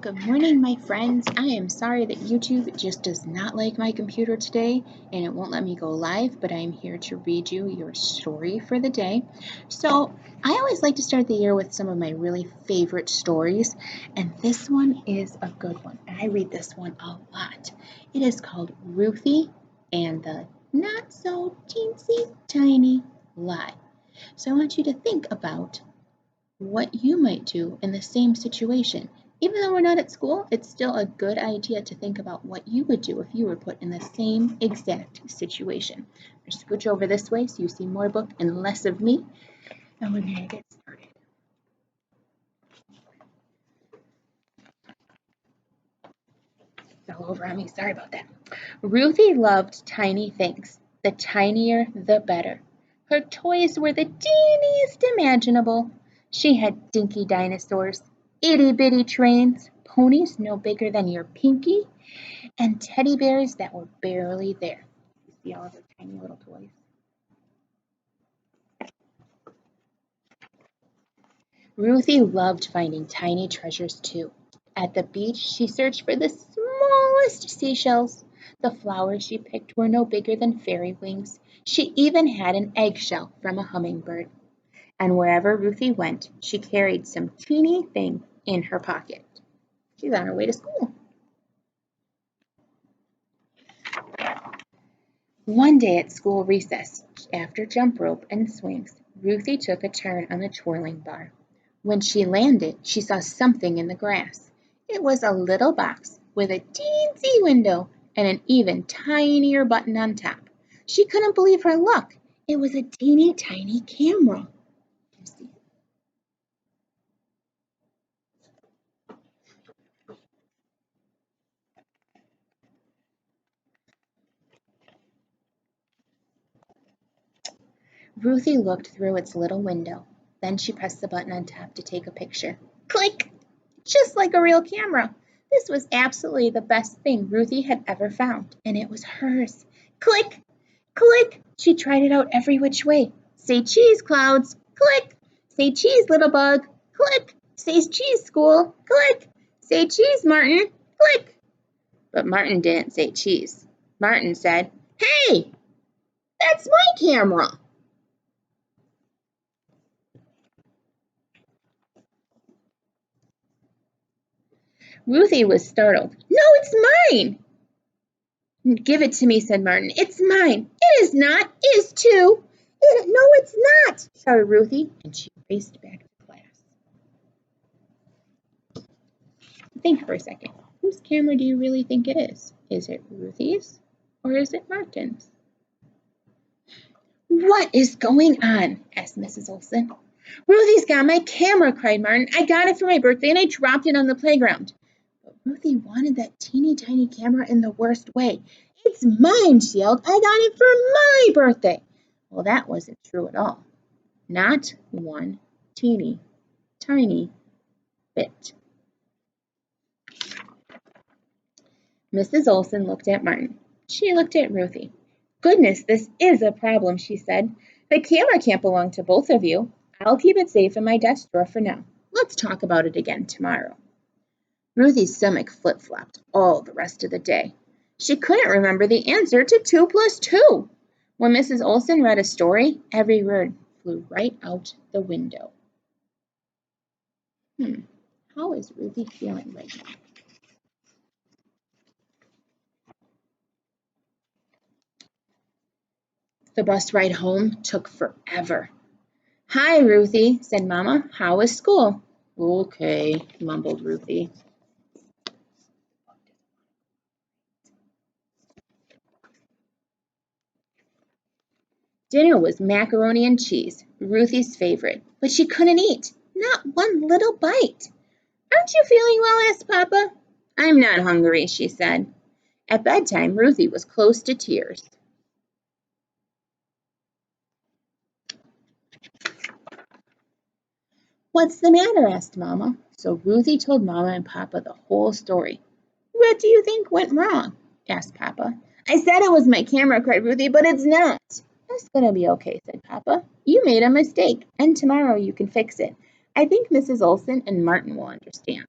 Good morning, my friends. I am sorry that YouTube just does not like my computer today and it won't let me go live, but I'm here to read you your story for the day. So I always like to start the year with some of my really favorite stories, and this one is a good one. And I read this one a lot. It is called Ruthie and the Not So Teensy Tiny Lie. So I want you to think about what you might do in the same situation. Even though we're not at school, it's still a good idea to think about what you would do if you were put in the same exact situation. I'll scooch over this way so you see more book and less of me, and we're going to get started. It's all over on me, sorry about that. Ruthie loved tiny things. The tinier, the better. Her toys were the teeniest imaginable. She had dinky dinosaurs, itty-bitty trains, ponies no bigger than your pinky, and teddy bears that were barely there. You see all of her tiny little toys? Ruthie loved finding tiny treasures too. At the beach, she searched for the smallest seashells. The flowers she picked were no bigger than fairy wings. She even had an eggshell from a hummingbird. And wherever Ruthie went, she carried some teeny thing in her pocket. She's on her way to school. One day at school recess, after jump rope and swings, Ruthie took a turn on the twirling bar. When she landed, she saw something in the grass. It was a little box with a teensy window and an even tinier button on top. She couldn't believe her luck. It was a teeny tiny camera. You see it? Ruthie looked through its little window. Then she pressed the button on top to take a picture. Click! Just like a real camera. This was absolutely the best thing Ruthie had ever found, and it was hers. Click! Click! She tried it out every which way. Say cheese, clouds. Click! Say cheese, little bug. Click! Say cheese, school. Click! Say cheese, Martin. Click! But Martin didn't say cheese. Martin said, "Hey, that's my camera." Ruthie was startled. "No, it's mine." "Give it to me," said Martin. "It's mine." "It is not. It is too." "No, it's not," shouted Ruthie, and she raced back to class. Think for a second. Whose camera do you really think it is? Is it Ruthie's or is it Martin's? "What is going on?" asked Mrs. Olson. "Ruthie's got my camera," cried Martin. "I got it for my birthday and I dropped it on the playground." But Ruthie wanted that teeny tiny camera in the worst way. "It's mine," she yelled. "I got it for my birthday." Well, that wasn't true at all. Not one teeny tiny bit. Mrs. Olson looked at Martin. She looked at Ruthie. "Goodness, this is a problem," she said. "The camera can't belong to both of you. I'll keep it safe in my desk drawer for now. Let's talk about it again tomorrow." Ruthie's stomach flip-flopped all the rest of the day. She couldn't remember the answer to 2 plus 2. When Mrs. Olson read a story, every word flew right out the window. How is Ruthie feeling right now? The bus ride home took forever. "Hi, Ruthie," said Mama. "How was school?" "Okay," mumbled Ruthie. Dinner was macaroni and cheese, Ruthie's favorite, but she couldn't eat, not one little bite. "Aren't you feeling well?" asked Papa. "I'm not hungry," she said. At bedtime, Ruthie was close to tears. "What's the matter?" asked Mama. So Ruthie told Mama and Papa the whole story. "What do you think went wrong?" asked Papa. "I said it was my camera," cried Ruthie, "but it's not." "It's going to be okay," said Papa. "You made a mistake, and tomorrow you can fix it. I think Mrs. Olson and Martin will understand."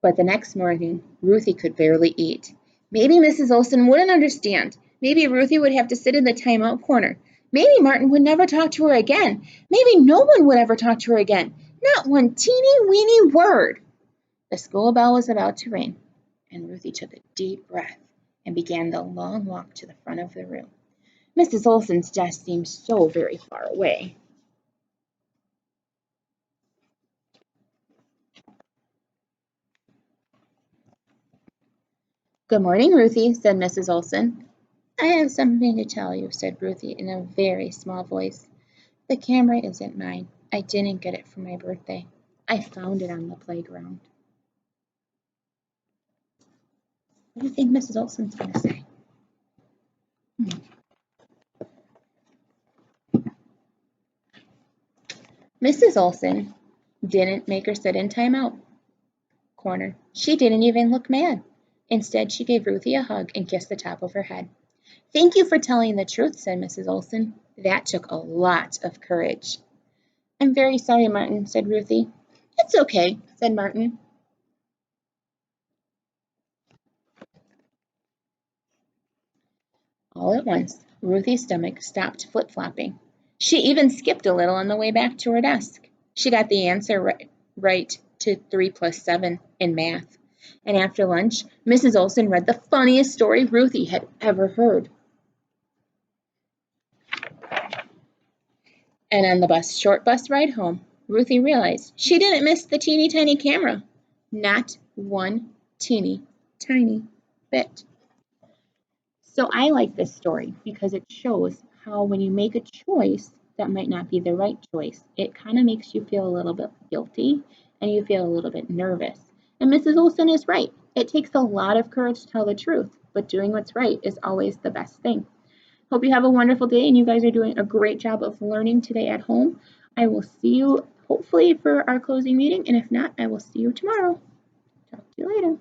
But the next morning, Ruthie could barely eat. Maybe Mrs. Olson wouldn't understand. Maybe Ruthie would have to sit in the timeout corner. Maybe Martin would never talk to her again. Maybe no one would ever talk to her again. Not one teeny weeny word. The school bell was about to ring, and Ruthie took a deep breath and began the long walk to the front of the room. Mrs. Olson's desk seemed so very far away. "Good morning, Ruthie," said Mrs. Olson. "I have something to tell you," said Ruthie in a very small voice. "The camera isn't mine. I didn't get it for my birthday. I found it on the playground." What do you think Mrs. Olson's going to say? Mrs. Olson didn't make her sit in timeout corner. She didn't even look mad. Instead, she gave Ruthie a hug and kissed the top of her head. "Thank you for telling the truth," said Mrs. Olson. "That took a lot of courage." "I'm very sorry, Martin," said Ruthie. "It's okay," said Martin. All at once, Ruthie's stomach stopped flip-flopping. She even skipped a little on the way back to her desk. She got the answer right to 3 plus 7 in math. And after lunch, Mrs. Olson read the funniest story Ruthie had ever heard. And on the short bus ride home, Ruthie realized she didn't miss the teeny tiny camera. Not one teeny tiny bit. So I like this story because it shows how when you make a choice that might not be the right choice, it kind of makes you feel a little bit guilty and you feel a little bit nervous. And Mrs. Olson is right. It takes a lot of courage to tell the truth, but doing what's right is always the best thing. Hope you have a wonderful day and you guys are doing a great job of learning today at home. I will see you hopefully for our closing meeting, and if not, I will see you tomorrow. Talk to you later.